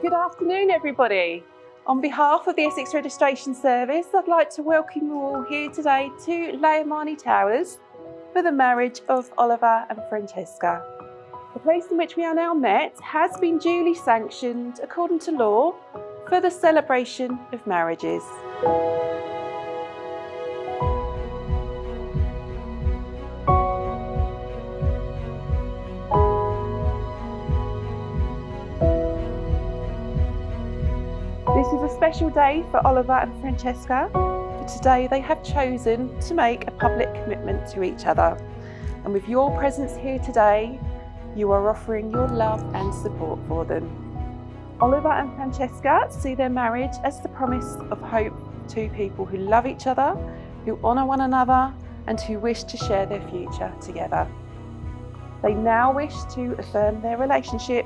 Good afternoon, everybody. On behalf of the Essex Registration Service, I'd like to welcome you all here today to Marney Towers for the marriage of Oliver and Francesca. The place in which we are now met has been duly sanctioned according to law for the celebration of marriages. This is a special day for Oliver and Francesca. For today, they have chosen to make a public commitment to each other. And with your presence here today, you are offering your love and support for them. Oliver and Francesca see their marriage as the promise of hope for two people who love each other, who honour one another, and who wish to share their future together. They now wish to affirm their relationship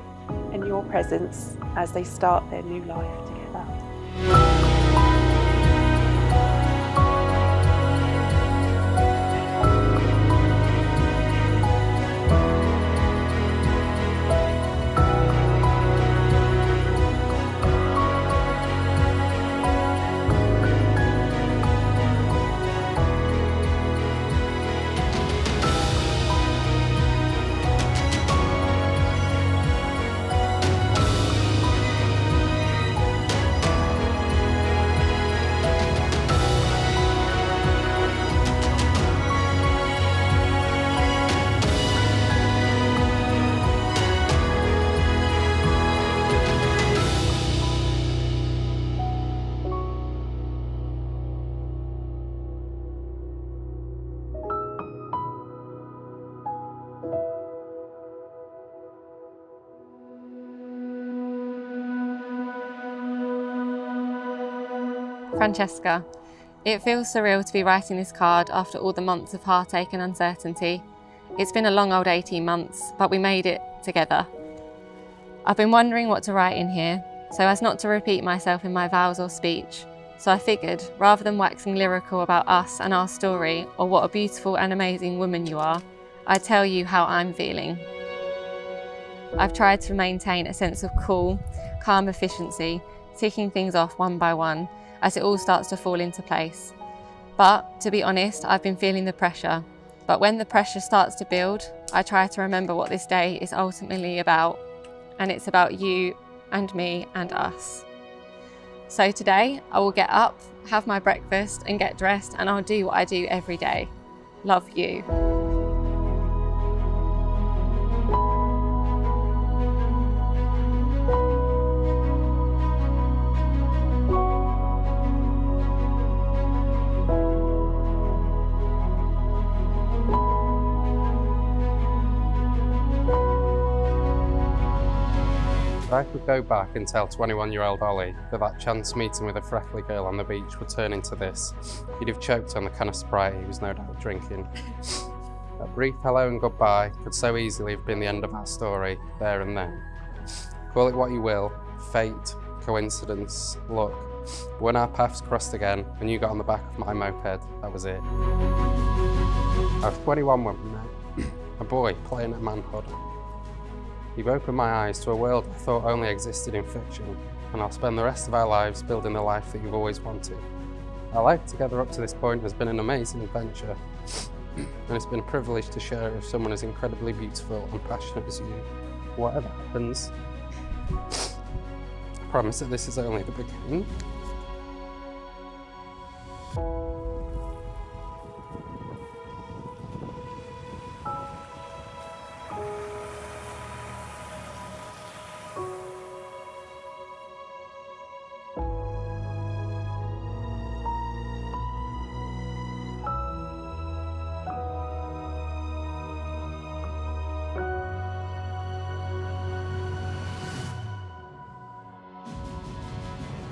in your presence as they start their new life together. Francesca, it feels surreal to be writing this card after all the months of heartache and uncertainty. It's been a long old 18 months, but we made it together. I've been wondering what to write in here, so as not to repeat myself in my vows or speech. So I figured, rather than waxing lyrical about us and our story, or what a beautiful and amazing woman you are, I'd tell you how I'm feeling. I've tried to maintain a sense of cool, calm efficiency, ticking things off one by one, as it all starts to fall into place. But, to be honest, I've been feeling the pressure. But when the pressure starts to build, I try to remember what this day is ultimately about. And it's about you and me and us. So today, I will get up, have my breakfast and get dressed, and I'll do what I do every day. Love you. If I could go back and tell 21-year-old Ollie that that chance meeting with a freckly girl on the beach would turn into this, he'd have choked on the can of Sprite he was no doubt drinking. That brief hello and goodbye could so easily have been the end of our story, there and then. Call it what you will, fate, coincidence, luck. But when our paths crossed again and you got on the back of my moped, that was it. I was 21 when we met, a boy playing at manhood. You've opened my eyes to a world I thought only existed in fiction, and I'll spend the rest of our lives building the life that you've always wanted. Our life together up to this point has been an amazing adventure, and it's been a privilege to share it with someone as incredibly beautiful and passionate as you. Whatever happens, I promise that this is only the beginning.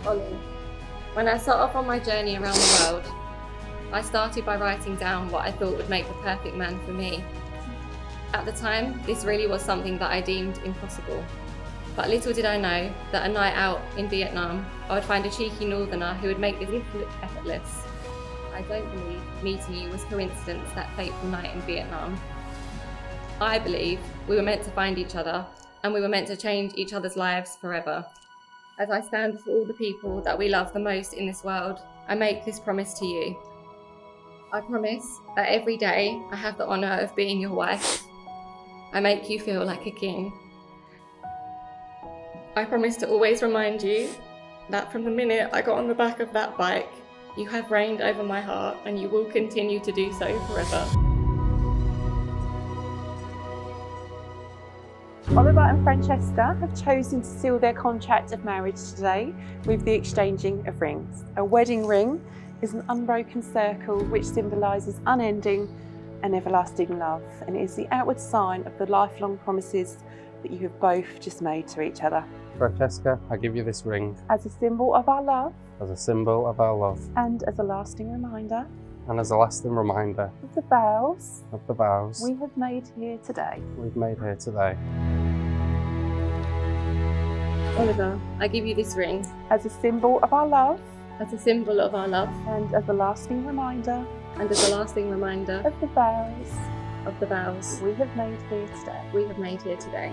Ollie, when I set off on my journey around the world, I started by writing down what I thought would make the perfect man for me. At the time, this really was something that I deemed impossible. But little did I know that a night out in Vietnam, I would find a cheeky northerner who would make this look effortless. I don't believe meeting you was coincidence that fateful night in Vietnam. I believe we were meant to find each other, and we were meant to change each other's lives forever. as I stand before all the people that we love the most in this world, I make this promise to you. I promise that every day I have the honour of being your wife. I make you feel like a king. I promise to always remind you that from the minute I got on the back of that bike, you have reigned over my heart and you will continue to do so forever. Oliver and Francesca have chosen to seal their contract of marriage today with the exchanging of rings. A wedding ring is an unbroken circle which symbolises unending and everlasting love, and it is the outward sign of the lifelong promises that you have both just made to each other. Francesca, I give you this ring As a symbol of our love as a symbol of our love and as a lasting reminder and as a lasting reminder of the vows of the vows we have made here today. we've made here today. Oliver, I give you this ring As a symbol of our love as a symbol of our love and as a lasting reminder and as a lasting reminder of the vows of the vows we have made here today. we have made here today.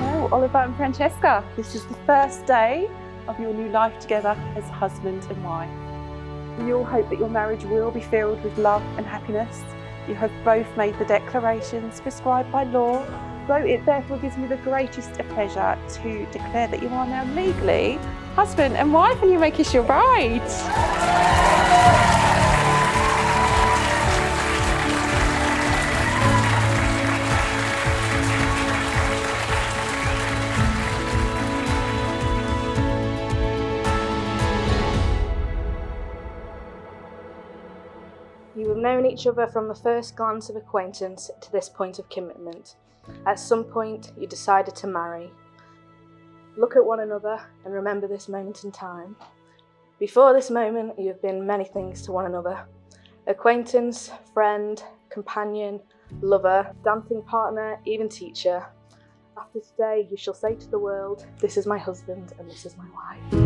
Well, Oliver and Francesca, this is the first day of your new life together as husband and wife. We all hope that your marriage will be filled with love and happiness. You have both made the declarations prescribed by law, so it therefore gives me the greatest of pleasure to declare that you are now legally husband and wife, and you may kiss your bride. You have known each other from the first glance of acquaintance to this point of commitment. At some point, you decided to marry. Look at one another and remember this moment in time. Before this moment, you have been many things to one another. Acquaintance, friend, companion, lover, dancing partner, even teacher. After today, you shall say to the world, "This is my husband and this is my wife."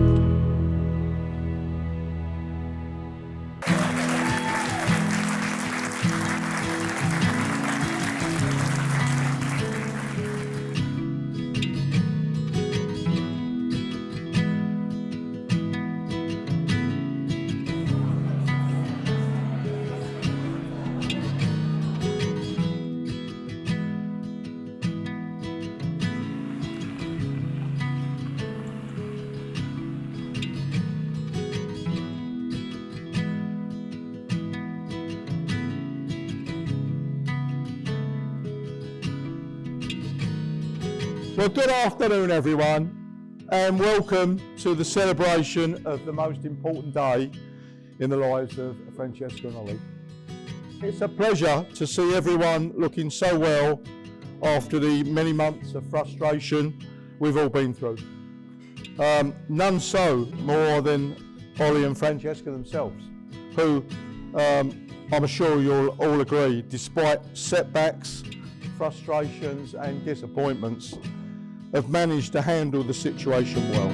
Well, good afternoon, everyone, and welcome to the celebration of the most important day in the lives of Francesca and Ollie. It's a pleasure to see everyone looking so well after the many months of frustration we've all been through. None so more than Ollie and Francesca themselves, who I'm sure you'll all agree, despite setbacks, frustrations and disappointments, have managed to handle the situation well.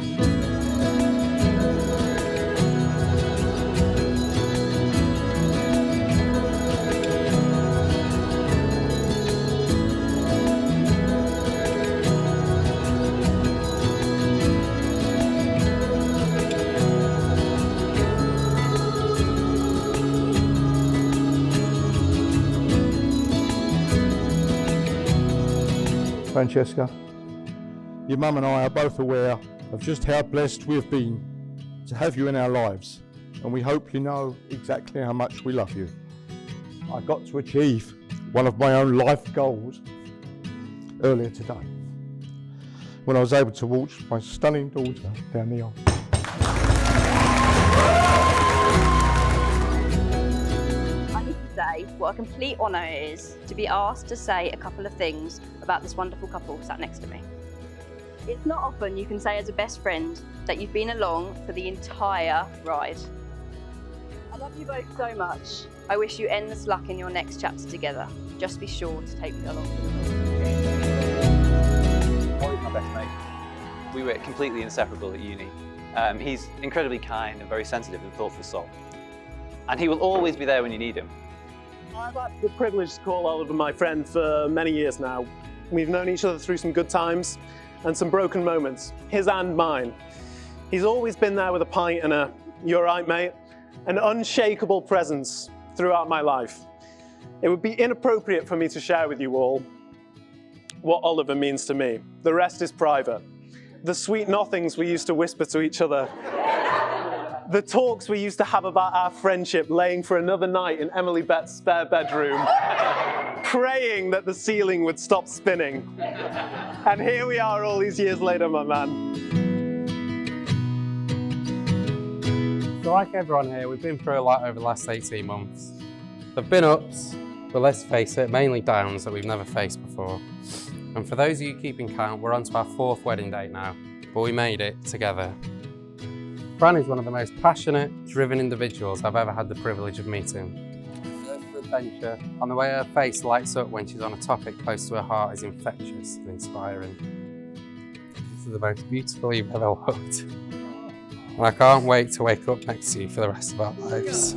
Francesca, your mum and I are both aware of just how blessed we've been to have you in our lives, and we hope you know exactly how much we love you. I got to achieve one of my own life goals earlier today when I was able to watch my stunning daughter down the aisle. I need to say what a complete honour it is to be asked to say a couple of things about this wonderful couple sat next to me. It's not often you can say as a best friend that you've been along for the entire ride. I love you both so much. I wish you endless luck in your next chapter together. Just be sure to take me along. Ollie's my best mate. We were completely inseparable at uni. He's incredibly kind and very sensitive and thoughtful soul. And he will always be there when you need him. I've had the privilege to call Oliver my friend for many years now. We've known each other through some good times and some broken moments, his and mine. He's always been there with a pint and a "you're right, mate," an unshakable presence throughout my life. It would be inappropriate for me to share with you all what Oliver means to me. The rest is private. The sweet nothings we used to whisper to each other. The talks we used to have about our friendship, laying for another night in Emily Bett's spare bedroom, praying that the ceiling would stop spinning. And here we are all these years later, my man. So like everyone here, we've been through a lot over the last 18 months. There've been ups, but let's face it, mainly downs that we've never faced before. And for those of you keeping count, we're on to our 4th wedding date now, but we made it together. Fran is one of the most passionate, driven individuals I've ever had the privilege of meeting. Her adventure, and the way her face lights up when she's on a topic close to her heart is infectious and inspiring. This is the most beautiful you've ever looked. And I can't wait to wake up next to you for the rest of our lives.